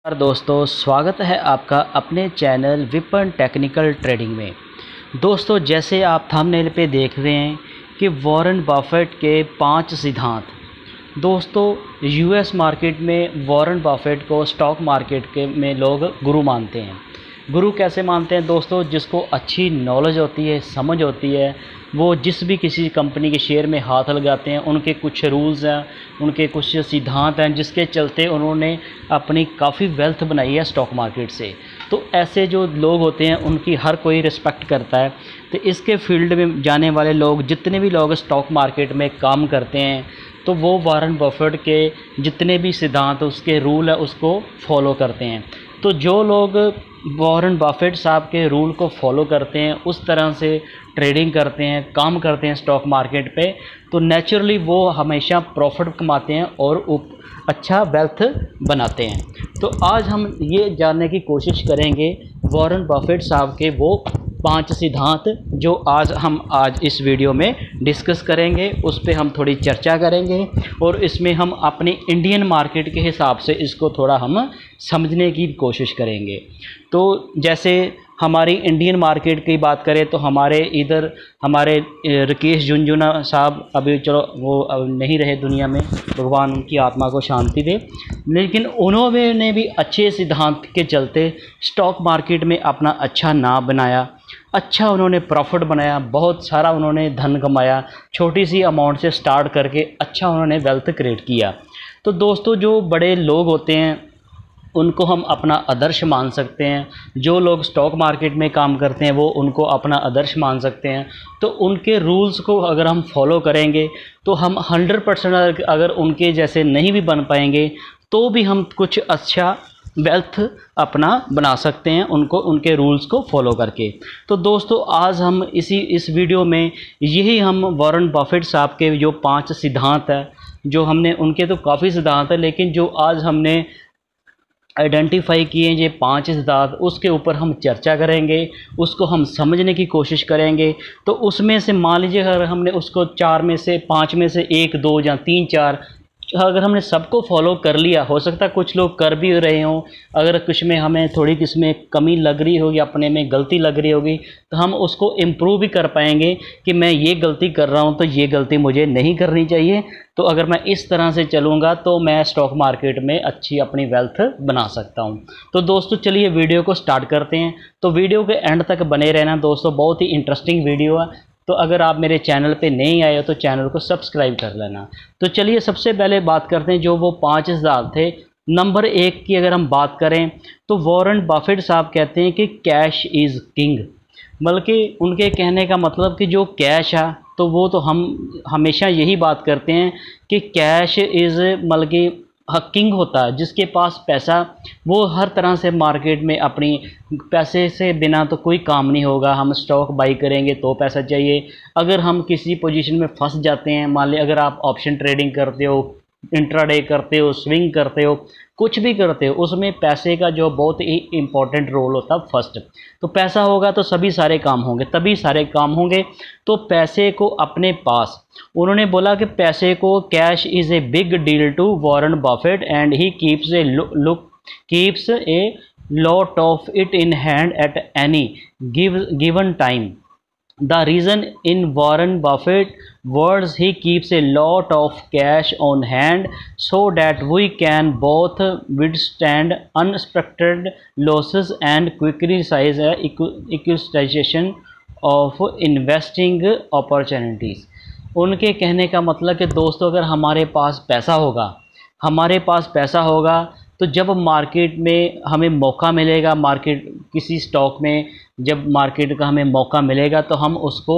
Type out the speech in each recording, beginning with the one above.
नमस्कार दोस्तों, स्वागत है आपका अपने चैनल विपन टेक्निकल ट्रेडिंग में। दोस्तों, जैसे आप थंबनेल पे देख रहे हैं कि वॉरेन बफेट के 5 सिद्धांत। दोस्तों, यूएस मार्केट में वॉरेन बफेट को स्टॉक मार्केट के में लोग गुरु मानते हैं। गुरु कैसे मानते हैं दोस्तों? जिसको अच्छी नॉलेज होती है, समझ होती है, वो जिस भी किसी कंपनी के शेयर में हाथ लगाते हैं, उनके कुछ रूल्स हैं, उनके कुछ सिद्धांत हैं, जिसके चलते उन्होंने अपनी काफ़ी वेल्थ बनाई है स्टॉक मार्केट से। तो ऐसे जो लोग होते हैं उनकी हर कोई रिस्पेक्ट करता है। तो इसके फील्ड में जाने वाले लोग, जितने भी लोग स्टॉक मार्केट में काम करते हैं, तो वो वॉरेन बफेट के जितने भी सिद्धांत, उसके रूल है, उसको फॉलो करते हैं। तो जो लोग वॉरेन बफेट साहब के रूल को फॉलो करते हैं, उस तरह से ट्रेडिंग करते हैं, काम करते हैं स्टॉक मार्केट पे, तो नेचुरली वो हमेशा प्रॉफिट कमाते हैं और अच्छा वेल्थ बनाते हैं। तो आज हम ये जानने की कोशिश करेंगे वॉरेन बफेट साहब के वो 5 सिद्धांत जो आज इस वीडियो में डिस्कस करेंगे। उस पर हम थोड़ी चर्चा करेंगे और इसमें हम अपनी इंडियन मार्केट के हिसाब से इसको थोड़ा हम समझने की कोशिश करेंगे। तो जैसे हमारी इंडियन मार्केट की बात करें तो हमारे राकेश झुनझुना साहब, अभी चलो वो अब नहीं रहे दुनिया में, भगवान उनकी आत्मा को शांति दे, लेकिन उन्होंने भी अच्छे सिद्धांत के चलते स्टॉक मार्केट में अपना अच्छा नाम बनाया, अच्छा उन्होंने प्रॉफिट बनाया, बहुत सारा उन्होंने धन कमाया, छोटी सी अमाउंट से स्टार्ट करके अच्छा उन्होंने वेल्थ क्रिएट किया। तो दोस्तों, जो बड़े लोग होते हैं उनको हम अपना आदर्श मान सकते हैं। जो लोग स्टॉक मार्केट में काम करते हैं वो उनको अपना आदर्श मान सकते हैं। तो उनके रूल्स को अगर हम फॉलो करेंगे तो हम 100% अगर उनके जैसे नहीं भी बन पाएंगे तो भी हम कुछ अच्छा वेल्थ अपना बना सकते हैं उनके रूल्स को फॉलो करके। तो दोस्तों, आज हम इस वीडियो में यही हम वॉरेन बफेट साहब के जो 5 सिद्धांत है, जो हमने, उनके तो काफ़ी सिद्धांत है, लेकिन जो आज हमने आइडेंटिफाई किए ये 5 सिद्धांत, उसके ऊपर हम चर्चा करेंगे, उसको हम समझने की कोशिश करेंगे। तो उसमें से मान लीजिए अगर हमने उसको 4 में से 5 में से 1, 2 या 3, 4 अगर हमने सबको फॉलो कर लिया, हो सकता है कुछ लोग कर भी रहे हों, अगर कुछ में हमें थोड़ी किसमें कमी लग रही होगी, अपने में गलती लग रही होगी, तो हम उसको इम्प्रूव भी कर पाएंगे कि मैं ये गलती कर रहा हूँ तो ये गलती मुझे नहीं करनी चाहिए। तो अगर मैं इस तरह से चलूँगा तो मैं स्टॉक मार्केट में अच्छी अपनी वेल्थ बना सकता हूँ। तो दोस्तों, चलिए वीडियो को स्टार्ट करते हैं। तो वीडियो के एंड तक बने रहना दोस्तों, बहुत ही इंटरेस्टिंग वीडियो है। तो अगर आप मेरे चैनल पे नहीं आए हो तो चैनल को सब्सक्राइब कर लेना। तो चलिए सबसे पहले बात करते हैं जो वो 5 सिद्धांत थे। नंबर 1 की अगर हम बात करें तो वॉरेन बफेट साहब कहते हैं कि कैश इज़ किंग। बल्कि उनके कहने का मतलब कि जो कैश है, तो वो तो हम हमेशा यही बात करते हैं कि कैश इज़ बल्कि किंग होता है। जिसके पास पैसा, वो हर तरह से मार्केट में अपनी पैसे से बिना तो कोई काम नहीं होगा। हम स्टॉक बाई करेंगे तो पैसा चाहिए। अगर हम किसी पोजीशन में फंस जाते हैं, मान लीजिए अगर आप ऑप्शन ट्रेडिंग करते हो, इंट्राडे करते हो, स्विंग करते हो, कुछ भी करते हो, उसमें पैसे का जो बहुत ही इम्पोर्टेंट रोल होता है फर्स्ट। तो पैसा होगा तो सभी सारे काम होंगे, तभी सारे काम होंगे। तो पैसे को अपने पास, उन्होंने बोला कि पैसे को, cash is a big deal to Warren Buffett and he keeps a lot of it in hand at any given time. The reason in Warren Buffett words, he keeps a lot of cash on hand so that we can both withstand unexpected losses and quickly size acquisition of investing opportunities। उनके कहने का मतलब कि दोस्तों, अगर हमारे पास पैसा होगा तो जब मार्केट में हमें मौका मिलेगा, मार्केट किसी स्टॉक में जब मार्केट का हमें मौका मिलेगा तो हम उसको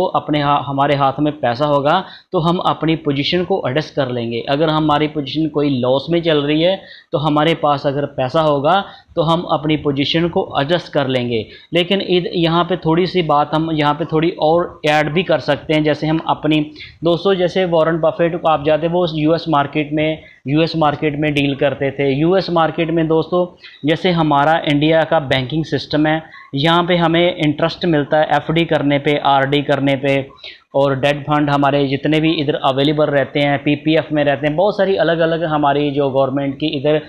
हमारे हाथ में पैसा होगा तो हम अपनी पोजीशन को एडजस्ट कर लेंगे। अगर हमारी पोजीशन कोई लॉस में चल रही है तो हमारे पास अगर पैसा होगा तो हम अपनी पोजीशन को एडजस्ट कर लेंगे। लेकिन यहाँ पे थोड़ी सी बात हम यहाँ पे थोड़ी और ऐड भी कर सकते हैं। जैसे हम अपनी, दोस्तों, जैसे वॉरेन बफेट को आप जाते, वो यूएस मार्केट में डील करते थे। यूएस मार्केट में दोस्तों, जैसे हमारा इंडिया का बैंकिंग सिस्टम है, यहाँ पे हमें हमें इंटरेस्ट मिलता है एफडी करने पे, आरडी करने पे, और डेट फंड हमारे जितने भी इधर अवेलेबल रहते हैं, पीपीएफ में रहते हैं, बहुत सारी अलग अलग हमारी जो गवर्नमेंट की इधर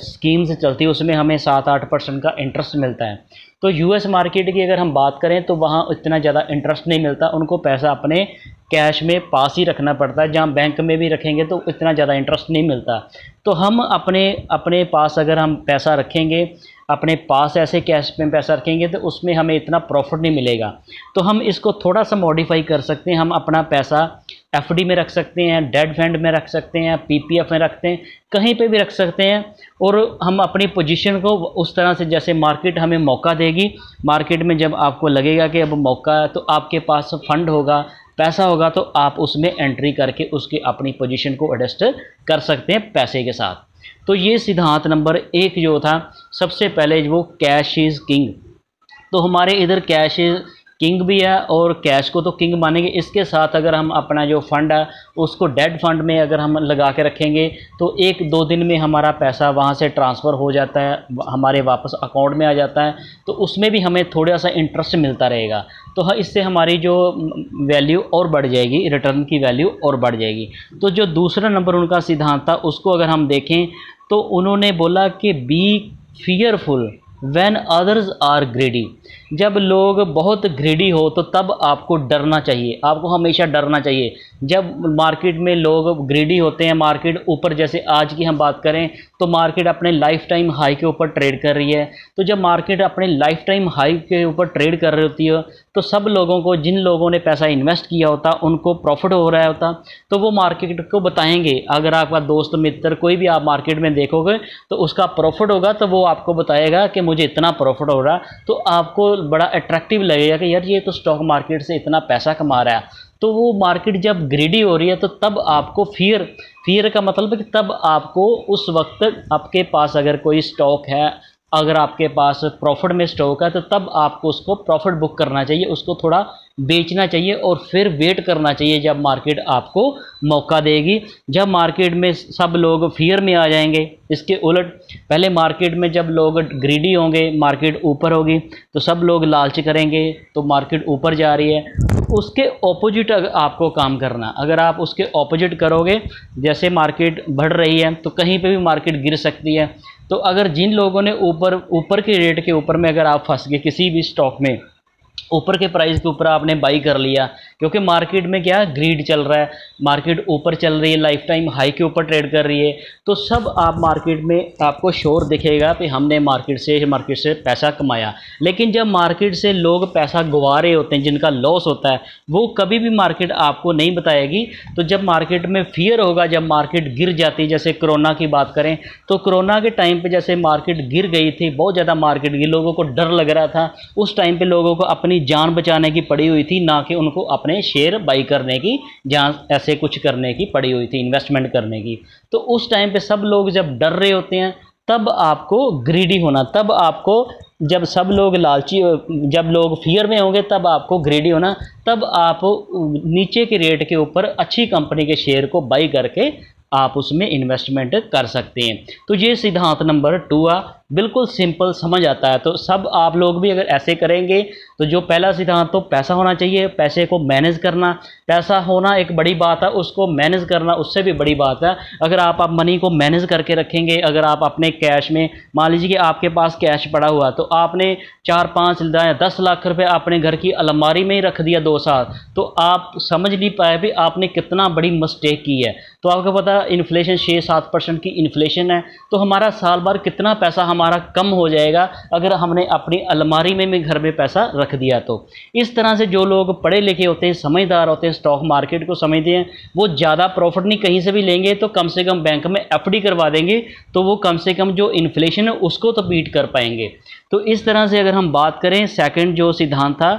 स्कीम्स चलती है, उसमें हमें 7-8% का इंटरेस्ट मिलता है। तो यूएस मार्केट की अगर हम बात करें तो वहाँ इतना ज़्यादा इंटरेस्ट नहीं मिलता, उनको पैसा अपने कैश में पास ही रखना पड़ता है, जहाँ बैंक में भी रखेंगे तो इतना ज़्यादा इंटरेस्ट नहीं मिलता। तो हम अपने पास अगर हम पैसा रखेंगे, अपने पास ऐसे कैश में पैसा रखेंगे तो उसमें हमें इतना प्रॉफिट नहीं मिलेगा। तो हम इसको थोड़ा सा मॉडिफाई कर सकते हैं, हम अपना पैसा एफडी में रख सकते हैं, डेट फंड में रख सकते हैं, पीपीएफ में रखते हैं, कहीं पे भी रख सकते हैं, और हम अपनी पोजीशन को उस तरह से जैसे मार्केट हमें मौका देगी, मार्केट में जब आपको लगेगा कि अब मौका है तो आपके पास फंड होगा, पैसा होगा, तो आप उसमें एंट्री करके उसकी अपनी पोजीशन को एडजस्ट कर सकते हैं पैसे के साथ। तो ये सिद्धांत नंबर 1 जो था, सबसे पहले वो कैश इज़ किंग। तो हमारे इधर कैश किंग भी है और कैश को तो किंग मानेंगे, इसके साथ अगर हम अपना जो फंड है उसको डेट फंड में अगर हम लगा के रखेंगे तो 1-2 दिन में हमारा पैसा वहाँ से ट्रांसफ़र हो जाता है, हमारे वापस अकाउंट में आ जाता है, तो उसमें भी हमें थोड़ा सा इंटरेस्ट मिलता रहेगा। तो इससे हमारी जो वैल्यू और बढ़ जाएगी, रिटर्न की वैल्यू और बढ़ जाएगी। तो जो दूसरा नंबर उनका सिद्धांत था उसको अगर हम देखें तो उन्होंने बोला कि be fearful when others are greedy. जब लोग बहुत ग्रेडी हो तो तब आपको डरना चाहिए, आपको हमेशा डरना चाहिए। जब मार्केट में लोग ग्रेडी होते हैं, मार्केट ऊपर, जैसे आज की हम बात करें तो मार्केट अपने लाइफ टाइम हाई के ऊपर ट्रेड कर रही है, तो जब मार्केट अपने लाइफ टाइम हाई के ऊपर ट्रेड कर रही होती है तो सब लोगों को, जिन लोगों ने पैसा इन्वेस्ट किया होता उनको प्रॉफिट हो रहा होता, तो वो मार्केट को बताएंगे। अगर आपका दोस्त मित्र कोई भी आप मार्केट में देखोगे तो उसका प्रॉफिट होगा तो वो आपको बताएगा कि मुझे इतना प्रॉफिट हो रहा, तो आपको बड़ा अट्रैक्टिव लगेगा कि यार ये तो स्टॉक मार्केट से इतना पैसा कमा रहा है। तो वो मार्केट जब ग्रीडी हो रही है तो तब आपको फियर का मतलब है कि तब आपको उस वक्त आपके पास अगर कोई स्टॉक है, अगर आपके पास प्रॉफिट में स्टॉक है तो तब आपको उसको प्रॉफिट बुक करना चाहिए, उसको थोड़ा बेचना चाहिए और फिर वेट करना चाहिए जब मार्केट आपको मौका देगी। जब मार्केट में सब लोग फियर में आ जाएंगे, इसके उलट पहले मार्केट में जब लोग ग्रीडी होंगे, मार्केट ऊपर होगी तो सब लोग लालच करेंगे, तो मार्केट ऊपर जा रही है, उसके ऑपोजिट आपको काम करना। अगर आप उसके ऑपोजिट करोगे, जैसे मार्केट बढ़ रही है तो कहीं पे भी मार्केट गिर सकती है, तो अगर जिन लोगों ने ऊपर के रेट के ऊपर में अगर आप फंस गए किसी भी स्टॉक में, ऊपर के प्राइस के ऊपर आपने बाई कर लिया, क्योंकि मार्केट में क्या ग्रीड चल रहा है, मार्केट ऊपर चल रही है, लाइफ टाइम हाई के ऊपर ट्रेड कर रही है, तो सब आप मार्केट में आपको श्योर दिखेगा कि हमने मार्केट से पैसा कमाया। लेकिन जब मार्केट से लोग पैसा गंवा रहे होते हैं, जिनका लॉस होता है, वो कभी भी मार्केट आपको नहीं बताएगी। तो जब मार्केट में फियर होगा, जब मार्केट गिर जाती, जैसे कोरोना की बात करें तो कोरोना के टाइम पे जैसे मार्केट गिर गई थी, बहुत ज़्यादा मार्केट गिर, लोगों को डर लग रहा था, उस टाइम पे लोगों को अपनी जान बचाने की पड़ी हुई थी, ना कि उनको अपने शेयर बाई करने की, जहाँ ऐसे कुछ करने की पड़ी हुई थी, इन्वेस्टमेंट करने की। तो उस टाइम पे सब लोग जब डर रहे होते हैं तब आपको ग्रीडी होना, तब आपको, जब सब लोग लालची, जब लोग फियर में होंगे तब आपको ग्रीडी होना, तब आप नीचे के रेट के ऊपर अच्छी कंपनी के शेयर को बाई करके आप उसमें इन्वेस्टमेंट कर सकते हैं। तो ये सिद्धांत नंबर 2 बिल्कुल सिंपल समझ आता है। तो सब आप लोग भी अगर ऐसे करेंगे तो जो पहला सिद्धांत तो पैसा होना चाहिए, पैसे को मैनेज करना, पैसा होना एक बड़ी बात है, उसको मैनेज करना उससे भी बड़ी बात है। अगर आप मनी को मैनेज करके रखेंगे, अगर आप अपने कैश में, मान लीजिए कि आपके पास कैश पड़ा हुआ तो आपने 4-5 या 10 लाख रुपए अपने घर की अलमारी में ही रख दिया 2 साल, तो आप समझ नहीं पाए भी आपने कितना बड़ी मिस्टेक की है। तो आपको पता इन्फ्लेशन 6-7% की इन्फ्लेशन है, तो हमारा साल भर कितना पैसा हमारा कम हो जाएगा अगर हमने अपनी अलमारी में भी घर में पैसा रख दिया। तो इस तरह से जो लोग पढ़े लिखे होते हैं, समझदार होते हैं, स्टॉक मार्केट को समझते हैं, वो ज़्यादा प्रॉफिट नहीं कहीं से भी लेंगे तो कम से कम बैंक में एफडी करवा देंगे, तो वो कम से कम जो इन्फ्लेशन है उसको तो बीट कर पाएंगे। तो इस तरह से अगर हम बात करें, सेकंड जो सिद्धांत था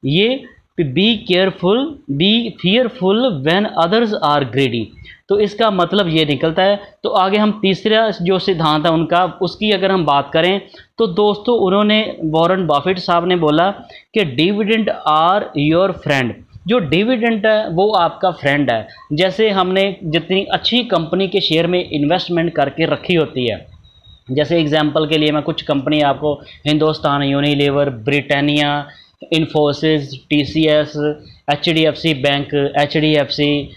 ये be careful, be fearful when others are greedy, तो इसका मतलब ये निकलता है। तो आगे हम तीसरा जो सिद्धांत है उनका, उसकी अगर हम बात करें तो दोस्तों उन्होंने, वॉरेन बफेट साहब ने बोला कि डिविडेंड आर योर फ्रेंड। जो डिविडेंड है वो आपका फ्रेंड है। जैसे हमने जितनी अच्छी कंपनी के शेयर में इन्वेस्टमेंट करके रखी होती है, जैसे एग्जांपल के लिए मैं कुछ कंपनी आपको, Hindustan Unilever, Britannia, Infosys, TCS, HDFC bank, HDFC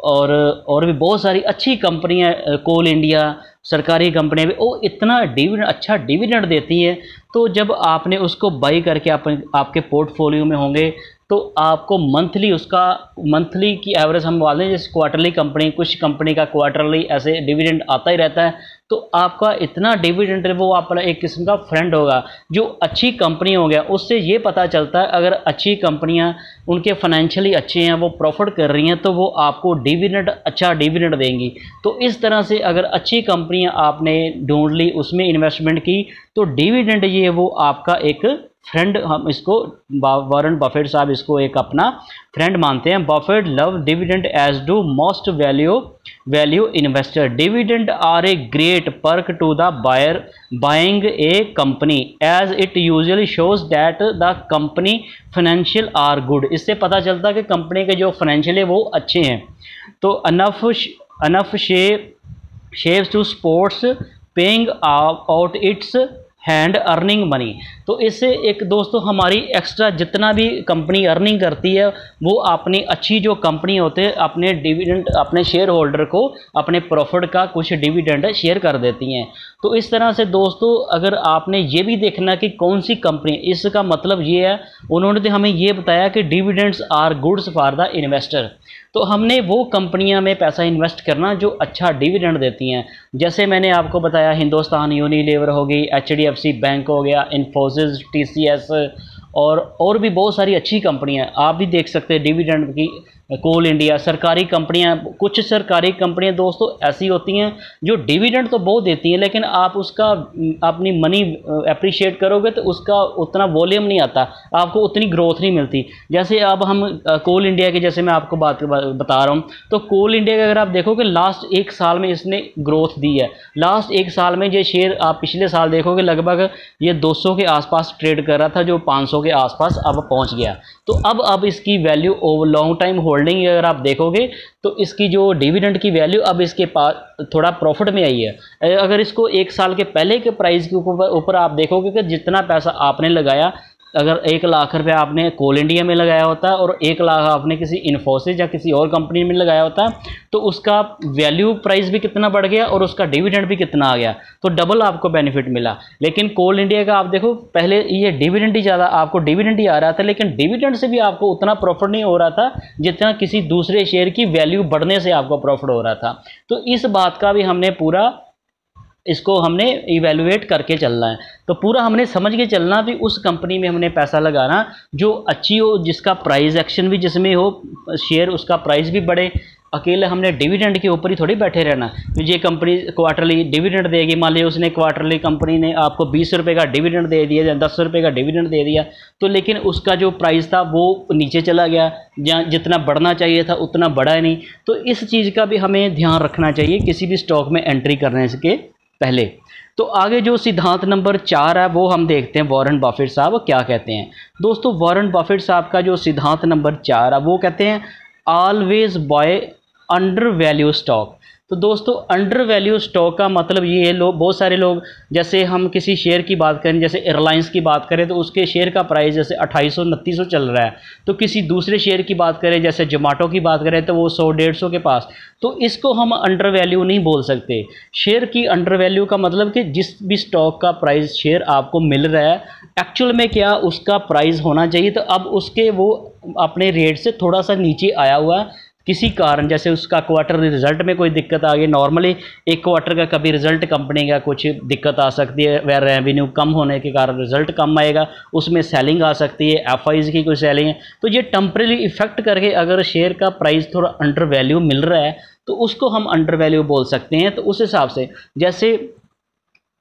और भी बहुत सारी अच्छी कंपनियां, कोल इंडिया, सरकारी कंपनियां भी वो इतना डिविडेंड, अच्छा डिविडेंड देती हैं। तो जब आपने उसको बाई करके आपके पोर्टफोलियो में होंगे तो आपको मंथली उसका, मंथली की एवरेज हम मान लें, जैसे क्वार्टरली कंपनी, कुछ कंपनी का क्वार्टरली ऐसे डिविडेंड आता ही रहता है, तो आपका इतना डिविडेंड वो अपना एक किस्म का फ्रेंड होगा। जो अच्छी कंपनी हो गया उससे ये पता चलता है अगर अच्छी कंपनियां, उनके फाइनेंशियली अच्छे हैं, वो प्रॉफिट कर रही हैं, तो वो आपको डिविडेंड, अच्छा डिविडेंड देंगी। तो इस तरह से अगर अच्छी कंपनियां आपने ढूंढ ली, उसमें इन्वेस्टमेंट की, तो डिविडेंड ये वो आपका एक फ्रेंड, हम इसको, वॉरेन बफेट साहब इसको एक अपना फ्रेंड मानते हैं। Buffett love dividend as do most value investor. Dividend are a great perk to the buyer buying a company as it usually shows that the company financial are good. इससे पता चलता है कि कंपनी के जो financial है वो अच्छे हैं। तो enough shaves to sports paying out its hand earning money. तो इससे एक दोस्तों हमारी एक्स्ट्रा जितना भी कंपनी अर्निंग करती है वो अपनी अच्छी जो कंपनी होते हैं अपने डिविडेंड, अपने शेयर होल्डर को अपने प्रॉफिट का कुछ डिविडेंड शेयर कर देती हैं। तो इस तरह से दोस्तों अगर आपने ये भी देखना कि कौन सी कंपनी, इसका मतलब ये है, उन्होंने तो हमें ये बताया कि dividends are goods for the investor. तो हमने वो कंपनियां में पैसा इन्वेस्ट करना जो अच्छा डिविडेंड देती हैं। जैसे मैंने आपको बताया हिंदुस्तान यूनिलीवर हो गई, एचडीएफसी बैंक हो गया, इन्फोसिस, टीसीएस और भी बहुत सारी अच्छी कंपनियां आप भी देख सकते हैं डिविडेंड की। कोल इंडिया, सरकारी कंपनियां, कुछ सरकारी कंपनियां दोस्तों ऐसी होती हैं जो डिविडेंड तो बहुत देती हैं लेकिन आप उसका अपनी मनी अप्रिशिएट करोगे तो उसका उतना वॉल्यूम नहीं आता, आपको उतनी ग्रोथ नहीं मिलती। जैसे अब हम कोल इंडिया की, जैसे मैं आपको बात बता रहा हूँ, तो कोल इंडिया का अगर आप देखोगे लास्ट एक साल में इसने ग्रोथ दी है। लास्ट एक साल में ये शेयर आप पिछले साल देखोगे लगभग ये 200 के आसपास ट्रेड कर रहा था, जो 500 के आसपास अब पहुँच गया। तो अब इसकी value over long time holding अगर आप देखोगे तो इसकी जो डिविडेंड की वैल्यू अब इसके पास थोड़ा प्रॉफिट में आई है। अगर इसको एक साल के पहले के प्राइस के ऊपर आप देखोगे कि जितना पैसा आपने लगाया, अगर 1 लाख रुपया आपने कोल इंडिया में लगाया होता है और 1 लाख आपने किसी इन्फोसिस या किसी और कंपनी में लगाया होता है, तो उसका वैल्यू प्राइस भी कितना बढ़ गया और उसका डिविडेंड भी कितना आ गया, तो डबल आपको बेनिफिट मिला। लेकिन कोल इंडिया का आप देखो, पहले ये डिविडेंड ही ज़्यादा, आपको डिविडेंड ही आ रहा था, लेकिन डिविडेंड से भी आपको उतना प्रॉफिट नहीं हो रहा था जितना किसी दूसरे शेयर की वैल्यू बढ़ने से आपको प्रॉफिट हो रहा था। तो इस बात का भी हमने पूरा, इसको हमने इवेलुएट करके चलना है। तो पूरा हमने समझ के चलना भी उस कंपनी में हमने पैसा लगाना जो अच्छी हो, जिसका प्राइस एक्शन भी जिसमें हो, शेयर उसका प्राइस भी बढ़े। अकेले हमने डिविडेंड के ऊपर ही थोड़ी बैठे रहना। तो ये कंपनी क्वार्टरली डिविडेंड देगी, मान लीजिए उसने क्वार्टरली, कंपनी ने आपको 20 रुपये का डिविडेंड दे दिया या 10 रुपये का डिविडेंड दे दिया, तो लेकिन उसका जो प्राइस था वो नीचे चला गया, जहाँ जितना बढ़ना चाहिए था उतना बढ़ा नहीं। तो इस चीज़ का भी हमें ध्यान रखना चाहिए किसी भी स्टॉक में एंट्री करने के पहले। तो आगे जो सिद्धांत नंबर 4 है वो हम देखते हैं वॉरेन बफेट साहब क्या कहते हैं। दोस्तों वॉरेन बफेट साहब का जो सिद्धांत नंबर 4 है वो कहते हैं always by under value stock. तो दोस्तों अंडर वैल्यू स्टॉक का मतलब ये है, बहुत सारे लोग, जैसे हम किसी शेयर की बात करें, जैसे एयरलाइंस की बात करें तो उसके शेयर का प्राइस जैसे 2800-2900 चल रहा है। तो किसी दूसरे शेयर की बात करें, जैसे जोमेटो की बात करें, तो वो 100-150 के पास, तो इसको हम अंडर वैल्यू नहीं बोल सकते। शेयर की अंडर वैल्यू का मतलब कि जिस भी स्टॉक का प्राइस शेयर आपको मिल रहा है एक्चुअल में क्या उसका प्राइस होना चाहिए, तो अब उसके वो अपने रेट से थोड़ा सा नीचे आया हुआ है किसी कारण, जैसे उसका क्वार्टर रिजल्ट में कोई दिक्कत आ गई। नॉर्मली एक क्वार्टर का कभी रिजल्ट कंपनी का कुछ दिक्कत आ सकती है, वह रेवेन्यू कम होने के कारण रिजल्ट कम आएगा, उसमें सेलिंग आ सकती है, एफआईज की कोई सेलिंग है, तो ये टेम्परेरी इफेक्ट करके अगर शेयर का प्राइस थोड़ा अंडर वैल्यू मिल रहा है तो उसको हम अंडर वैल्यू बोल सकते हैं। तो उस हिसाब से जैसे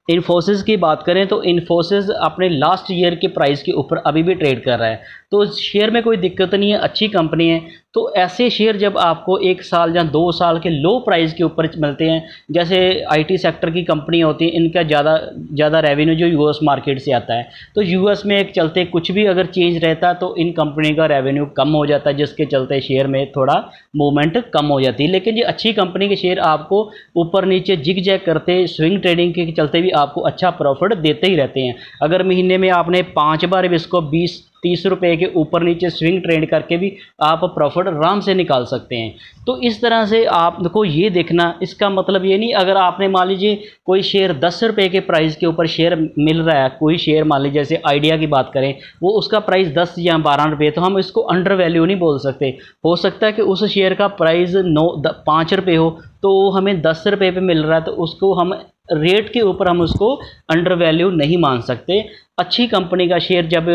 इन्फोसिस की बात करें तो इन्फोसिस अपने लास्ट ईयर के प्राइस के ऊपर अभी भी ट्रेड कर रहा है, तो शेयर में कोई दिक्कत नहीं है, अच्छी कंपनी है। तो ऐसे शेयर जब आपको 1 साल या 2 साल के लो प्राइस के ऊपर मिलते हैं, जैसे आईटी सेक्टर की कंपनी होती है, इनका ज़्यादा रेवेन्यू जो यूएस मार्केट से आता है, तो यूएस में एक चलते कुछ भी अगर चेंज रहता है तो इन कंपनी का रेवेन्यू कम हो जाता है, जिसके चलते शेयर में थोड़ा मूवमेंट कम हो जाती है। लेकिन ये अच्छी कंपनी के शेयर आपको ऊपर नीचे जिग जैग करते, स्विंग ट्रेडिंग के चलते भी आपको अच्छा प्रॉफिट देते ही रहते हैं। अगर महीने में आपने 5 बार भी इसको 20-30 रुपए के ऊपर नीचे स्विंग ट्रेड करके भी आप प्रॉफिट आराम से निकाल सकते हैं। तो इस तरह से आपको ये देखना, इसका मतलब ये नहीं अगर आपने मान लीजिए कोई शेयर 10 रुपये के प्राइस के ऊपर शेयर मिल रहा है, कोई शेयर मान लीजिए जैसे आइडिया की बात करें, वो उसका प्राइस 10 या 12 रुपये, तो हम इसको अंडर वैल्यू नहीं बोल सकते। हो सकता है कि उस शेयर का प्राइस 5 रुपये हो, तो हमें 10 रुपये पे मिल रहा है, तो उसको हम रेट के ऊपर हम उसको अंडर वैल्यू नहीं मान सकते। अच्छी कंपनी का शेयर जब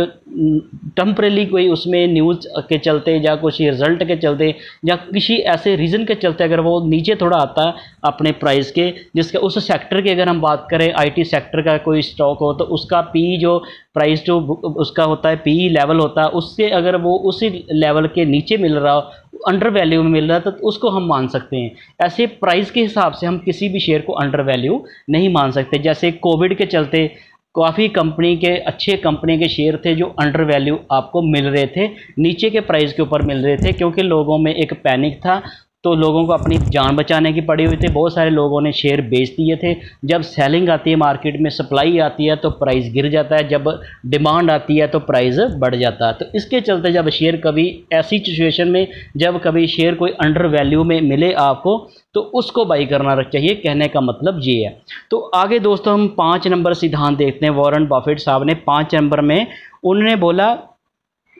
टेम्परेली कोई उसमें न्यूज़ के चलते या कुछ रिजल्ट के चलते या किसी ऐसे रीज़न के चलते अगर वो नीचे थोड़ा आता है अपने प्राइस के, जिसका उस सेक्टर की अगर हम बात करें, आईटी सेक्टर का कोई स्टॉक हो, तो उसका पी जो प्राइस जो उसका होता है, पी लेवल होता है, उससे अगर वो उसी लेवल के नीचे मिल रहा हो, अंडर वैल्यू में मिल रहा है, तो उसको हम मान सकते हैं। ऐसे प्राइस के हिसाब से हम किसी भी शेयर को अंडर वैल्यू नहीं मान सकते। जैसे कोविड के चलते काफ़ी कंपनी के अच्छे कंपनी के शेयर थे जो अंडर वैल्यू आपको मिल रहे थे, नीचे के प्राइस के ऊपर मिल रहे थे, क्योंकि लोगों में एक पैनिक था, तो लोगों को अपनी जान बचाने की पड़ी हुई थी। बहुत सारे लोगों ने शेयर बेच दिए थे। जब सेलिंग आती है मार्केट में, सप्लाई आती है, तो प्राइस गिर जाता है, जब डिमांड आती है तो प्राइस बढ़ जाता है। तो इसके चलते जब शेयर कभी ऐसी सिचुएशन में जब कभी शेयर कोई अंडर वैल्यू में मिले आपको, तो उसको बाई करना चाहिए, कहने का मतलब ये है। तो आगे दोस्तों हम 5 नंबर सिद्धांत देखते हैं। वॉरेन बफेट साहब ने 5 नंबर में उन्होंने बोला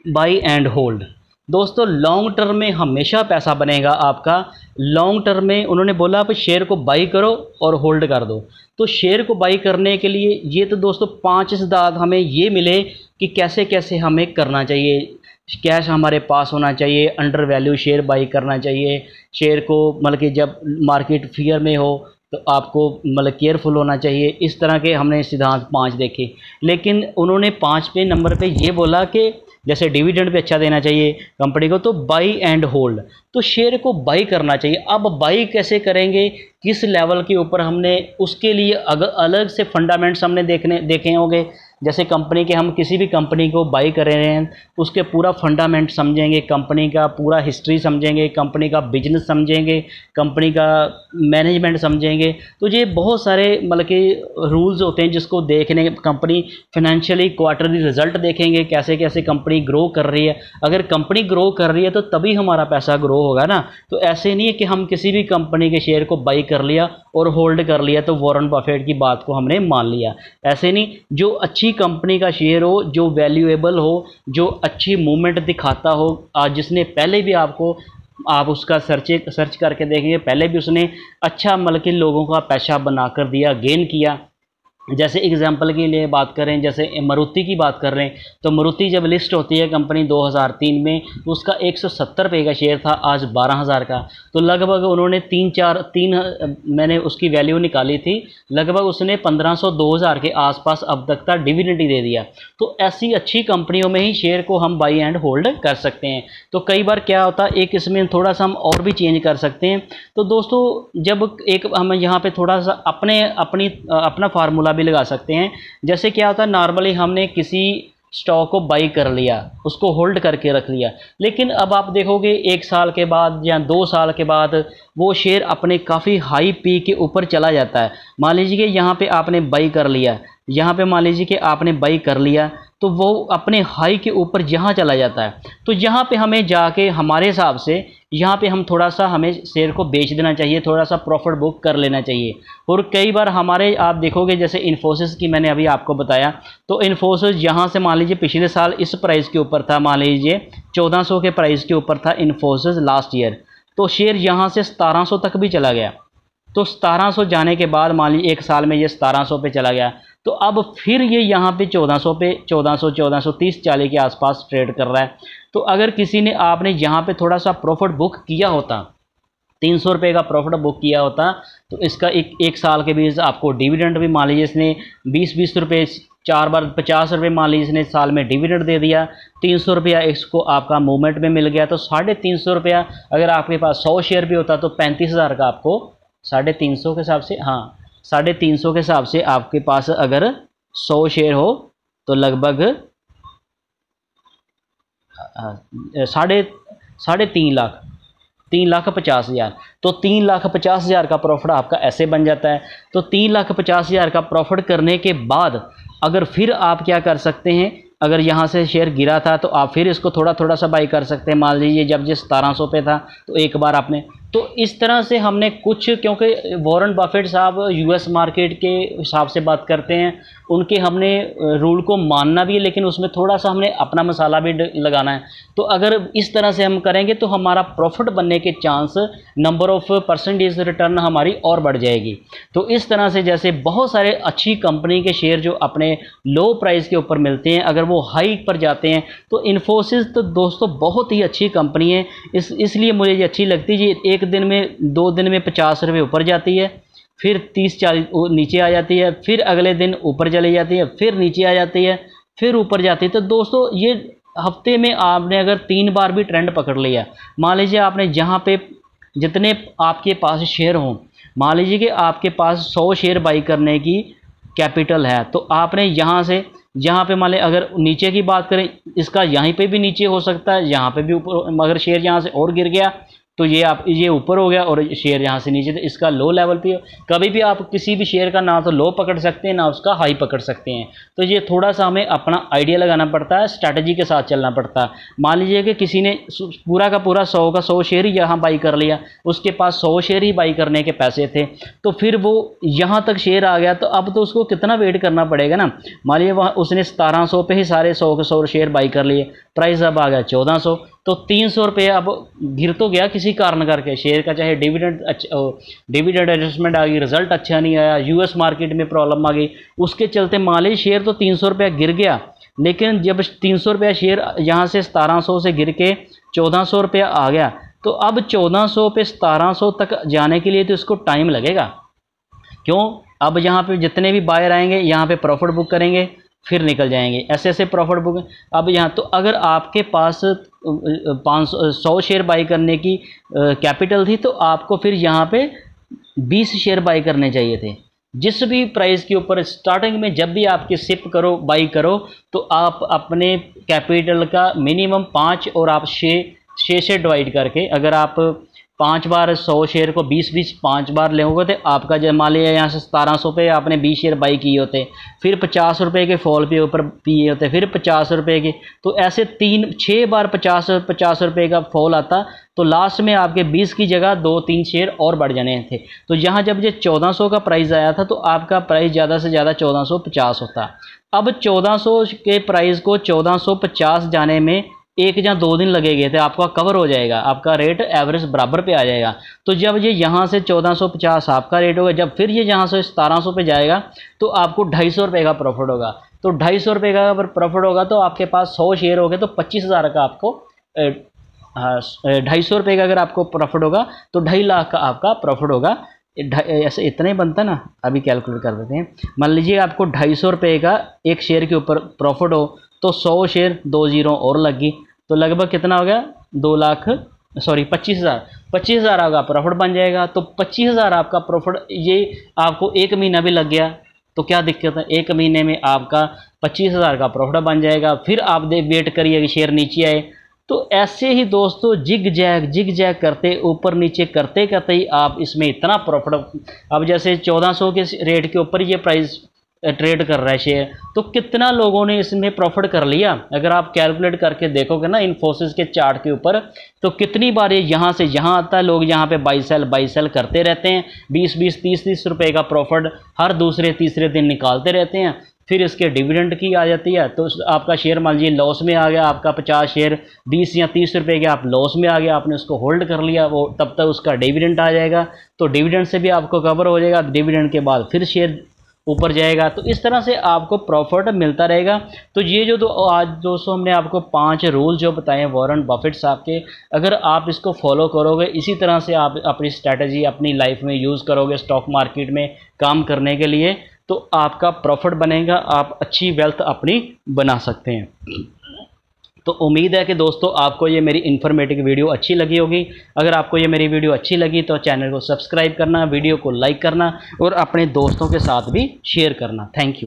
बाई एंड होल्ड। दोस्तों लॉन्ग टर्म में हमेशा पैसा बनेगा आपका। लॉन्ग टर्म में उन्होंने बोला आप शेयर को बाई करो और होल्ड कर दो। तो शेयर को बाई करने के लिए ये तो दोस्तों 5 सिद्धांत हमें ये मिले कि कैसे कैसे हमें करना चाहिए। कैश हमारे पास होना चाहिए, अंडर वैल्यू शेयर बाई करना चाहिए, शेयर को मतलब कि जब मार्केट फियर में हो तो आपको मतलब केयरफुल होना चाहिए। इस तरह के हमने सिद्धांत 5 देखे। लेकिन उन्होंने 5वें नंबर पे ये बोला कि जैसे डिविडेंड पे अच्छा देना चाहिए कंपनी को, तो बाई एंड होल्ड, तो शेयर को बाई करना चाहिए। अब बाई कैसे करेंगे, किस लेवल के ऊपर, हमने उसके लिए अलग से फंडामेंट्स हमने देखे होंगे। जैसे कंपनी के, हम किसी भी कंपनी को बाई कर रहे हैं, उसके पूरा फंडामेंट समझेंगे, कंपनी का पूरा हिस्ट्री समझेंगे, कंपनी का बिजनेस समझेंगे, कंपनी का मैनेजमेंट समझेंगे। तो ये बहुत सारे मतलब कि रूल्स होते हैं जिसको देखने, कंपनी फाइनेंशियली क्वार्टरली रिजल्ट देखेंगे, कैसे कैसे कंपनी ग्रो कर रही है। अगर कंपनी ग्रो कर रही है तो तभी हमारा पैसा ग्रो होगा ना। तो ऐसे नहीं है कि हम किसी भी कंपनी के शेयर को बाई कर लिया और होल्ड कर लिया तो वॉरेन बफेट की बात को हमने मान लिया। ऐसे नहीं, जो अच्छी कंपनी का शेयर हो, जो वैल्यूएबल हो, जो अच्छी मूवमेंट दिखाता हो, जिसने पहले भी आपको, आप उसका सर्च करके देखेंगे, पहले भी उसने अच्छा मतलब कि लोगों का पैसा बनाकर दिया, गेन किया। जैसे एग्जांपल के लिए बात करें, जैसे मारुति की बात कर रहे हैं, तो मारुति जब लिस्ट होती है कंपनी 2003 में, तो उसका 170 रुपये का शेयर था, आज 12,000 का। तो लगभग उन्होंने मैंने उसकी वैल्यू निकाली थी, लगभग उसने 1500-2000 के आसपास अब तक का डिविडेंड ही दे दिया। तो ऐसी अच्छी कंपनियों में ही शेयर को हम बाई एंड होल्ड कर सकते हैं। तो कई बार क्या होता है, एक इसमें थोड़ा सा हम और भी चेंज कर सकते हैं। तो दोस्तों जब एक हम यहाँ पे थोड़ा सा अपना फार्मूला भी लगा सकते हैं। जैसे क्या होता है, नॉर्मली हमने किसी स्टॉक को बाई कर लिया, उसको होल्ड करके रख लिया, लेकिन अब आप देखोगे 1 साल के बाद या 2 साल के बाद वो शेयर अपने काफ़ी हाई पी के ऊपर चला जाता है। मान लीजिए कि यहाँ पे आपने बाई कर लिया, यहाँ पे मान लीजिए कि आपने बाई कर लिया, तो वो अपने हाई के ऊपर जहाँ चला जाता है, तो यहाँ पे हमें जाके हमारे हिसाब से यहाँ पे हम थोड़ा सा हमें शेयर को बेच देना चाहिए, थोड़ा सा प्रॉफिट बुक कर लेना चाहिए। और कई बार हमारे आप देखोगे, जैसे इन्फोसिस की मैंने अभी आपको बताया, तो इन्फोसिस यहाँ से मान लीजिए पिछले साल इस प्राइस के ऊपर था, मान लीजिए 1400 के प्राइस के ऊपर था इन्फोसिस लास्ट ईयर, तो शेयर यहाँ से 1700 तक भी चला गया। तो 1700 जाने के बाद मान लीजिए 1 साल में ये 1700 पे चला गया, तो अब फिर ये यहाँ पे 1400 पे 1430-40 के आसपास ट्रेड कर रहा है। तो अगर किसी ने आपने यहाँ पे थोड़ा सा प्रॉफिट बुक किया होता, ₹300 का प्रॉफिट बुक किया होता तो इसका एक साल के बीच आपको डिविडेंड भी मान लीजिए इसने 20-20 रुपये 4 बार 50 रुपये मान लीजिए इसने साल में डिविडेंड दे दिया, ₹300 इसको आपका मूवमेंट में मिल गया तो ₹350 अगर आपके पास 100 शेयर भी होता तो 35,000 का आपको 350 के हिसाब से, हाँ 350 के हिसाब से आपके पास अगर 100 शेयर हो तो लगभग साढ़े 3,50,000 तो 3,50,000 का प्रॉफिट आपका ऐसे बन जाता है। तो 3,50,000 का प्रॉफिट करने के बाद अगर फिर आप क्या कर सकते हैं, अगर यहाँ से शेयर गिरा था तो आप फिर इसको थोड़ा थोड़ा सा बाई कर सकते हैं। मान लीजिए जब ये 1700 पे था तो एक बार आपने, तो इस तरह से हमने कुछ, क्योंकि वॉरेन बफेट साहब यूएस मार्केट के हिसाब से बात करते हैं, उनके हमने रूल को मानना भी है लेकिन उसमें थोड़ा सा हमने अपना मसाला भी लगाना है। तो अगर इस तरह से हम करेंगे तो हमारा प्रॉफिट बनने के chance, number of percentage return हमारी और बढ़ जाएगी। तो इस तरह से जैसे बहुत सारे अच्छी कंपनी के शेयर जो अपने लो प्राइस के ऊपर मिलते हैं, अगर वो हाई पर जाते हैं तो इन्फोसिस तो दोस्तों बहुत ही अच्छी कंपनी है, इसलिए मुझे ये अच्छी लगती है। ये एक दिन में 2 दिन में 50 रुपये ऊपर जाती है, फिर 30-40 नीचे आ जाती है, फिर अगले दिन ऊपर चली जाती है, फिर नीचे आ जाती है, फिर ऊपर जाती है। तो दोस्तों ये हफ्ते में आपने अगर 3 बार भी ट्रेंड पकड़ लिया, मान लीजिए आपने जहाँ पे जितने आपके पास शेयर हों, मान लीजिए कि आपके पास 100 शेयर बाई करने की कैपिटल है, तो आपने यहाँ से यहाँ पे मान लें अगर नीचे की बात करें, इसका यहीं पे भी नीचे हो सकता है, यहाँ पे भी ऊपर, अगर शेयर यहाँ से और गिर गया तो ये ऊपर हो गया और शेयर यहाँ से नीचे, तो इसका लो लेवल पे कभी भी आप किसी भी शेयर का ना तो लो पकड़ सकते हैं ना उसका हाई पकड़ सकते हैं। तो ये थोड़ा सा हमें अपना आइडिया लगाना पड़ता है, स्ट्रैटेजी के साथ चलना पड़ता है। मान लीजिए कि किसी ने पूरा का पूरा 100 का 100 शेयर ही यहाँ बाई कर लिया, उसके पास 100 शेयर ही बाई करने के पैसे थे, तो फिर वो यहाँ तक शेयर आ गया तो अब तो उसको कितना वेट करना पड़ेगा ना। मान लीजिए वहाँ उसने 1700 पे ही सारे 100 के 100 शेयर बाई कर लिए, प्राइस अब आ गया 1400, तो 300 रुपये अब गिर तो गया किसी कारण करके, शेयर का चाहे डिविडेंड एडजस्टमेंट आ गई, रिजल्ट अच्छा नहीं आया, यूएस मार्केट में प्रॉब्लम आ गई, उसके चलते मान लीजिए शेयर तो 300 रुपया गिर गया, लेकिन जब 300 रुपया शेयर यहाँ से 1700 से गिर के 1400 रुपया आ गया, तो अब 1400 पे 1700 तक जाने के लिए तो इसको टाइम लगेगा। क्यों? अब यहाँ पे जितने भी बायर आएंगे यहाँ पे प्रॉफिट बुक करेंगे, फिर निकल जाएंगे, ऐसे प्रॉफिट बुक। अब यहाँ तो अगर आपके पास 100 शेयर बाई करने की कैपिटल थी तो आपको फिर यहाँ पे 20 शेयर बाई करने चाहिए थे। जिस भी प्राइस के ऊपर स्टार्टिंग में जब भी आपके सिप करो बाई करो तो आप अपने कैपिटल का मिनिमम 5 और आप 6 से डिवाइड करके, अगर आप 5 बार 100 शेयर को 20-20 5 बार लेंगे तो आपका जब मान लिया यहाँ से 1700 पे आपने 20 शेयर बाई किए होते, फिर 50 रुपये के फॉल पे ऊपर पिए होते, फिर 50 रुपये के, तो ऐसे 6 बार 50 रुपये का फॉल आता, तो लास्ट में आपके 20 की जगह 2-3 शेयर और बढ़ जाने थे। तो यहाँ जब ये 1400 का प्राइस आया था तो आपका प्राइस ज़्यादा से ज़्यादा 1450 होता। अब 1400 के प्राइस को 1450 जाने में 1 या 2 दिन लगेंगे थे, आपका कवर हो जाएगा, आपका रेट एवरेज बराबर पे आ जाएगा। तो जब ये यहाँ से 1450 आपका रेट होगा, जब फिर ये यहाँ से 1700 पे जाएगा तो आपको 250 रुपये का प्रॉफिट होगा। तो 250 रुपये का अगर प्रॉफिट होगा तो आपके पास 100 शेयर हो गए तो 25,000 का आपको 250 रुपये का अगर आपको प्रॉफिट होगा तो 2.5 लाख का आपका प्रॉफिट होगा। ऐसे इतना ही बनता ना, अभी कैलकुलेट कर देते हैं। मान लीजिए आपको 250 रुपये का एक शेयर के ऊपर प्रॉफिट हो तो 100 शेयर 2 जीरो और लगी, तो लगभग कितना हो गया 25,000 का प्रॉफिट बन जाएगा। तो 25,000 आपका प्रॉफिट, ये आपको 1 महीना भी लग गया तो क्या दिक्कत है, 1 महीने में आपका 25,000 का प्रॉफिट बन जाएगा। फिर आप वेट करिए कि शेयर नीचे आए। तो ऐसे ही दोस्तों जिग जैग करते ऊपर नीचे करते करते ही आप इसमें इतना प्रॉफिट, अब जैसे 1400 के रेट के ऊपर ये प्राइस ट्रेड कर रहा है शेयर, तो कितना लोगों ने इसमें प्रॉफिट कर लिया। अगर आप कैलकुलेट करके देखोगे ना इन्फोसिस के चार्ट के ऊपर, तो कितनी बार ये यहाँ से यहाँ आता है, लोग यहाँ पे बाई सेल करते रहते हैं, 20-20 30-30 रुपये का प्रॉफिट हर दूसरे तीसरे दिन निकालते रहते हैं। फिर इसके डिविडेंड की आ जाती है, तो आपका शेयर मान लीजिए लॉस में आ गया, आपका 50 शेयर 20 या 30 रुपये के आप लॉस में आ गया, आपने उसको होल्ड कर लिया, वो तब तक उसका डिविडेंड आ जाएगा, तो डिविडेंड से भी आपको कवर हो जाएगा। डिविडेंड के बाद फिर शेयर ऊपर जाएगा। तो इस तरह से आपको प्रॉफिट मिलता रहेगा। तो ये जो आज दोस्तों हमने आपको 5 रूल जो बताए हैं वॉरेन बफेट साहब के, अगर आप इसको फॉलो करोगे, इसी तरह से आप अपनी स्ट्रैटेजी अपनी लाइफ में यूज़ करोगे स्टॉक मार्केट में काम करने के लिए, तो आपका प्रॉफिट बनेगा, आप अच्छी वेल्थ अपनी बना सकते हैं। तो उम्मीद है कि दोस्तों आपको ये मेरी इन्फॉर्मेटिव वीडियो अच्छी लगी होगी। अगर आपको ये मेरी वीडियो अच्छी लगी तो चैनल को सब्सक्राइब करना, वीडियो को लाइक करना और अपने दोस्तों के साथ भी शेयर करना। Thank you.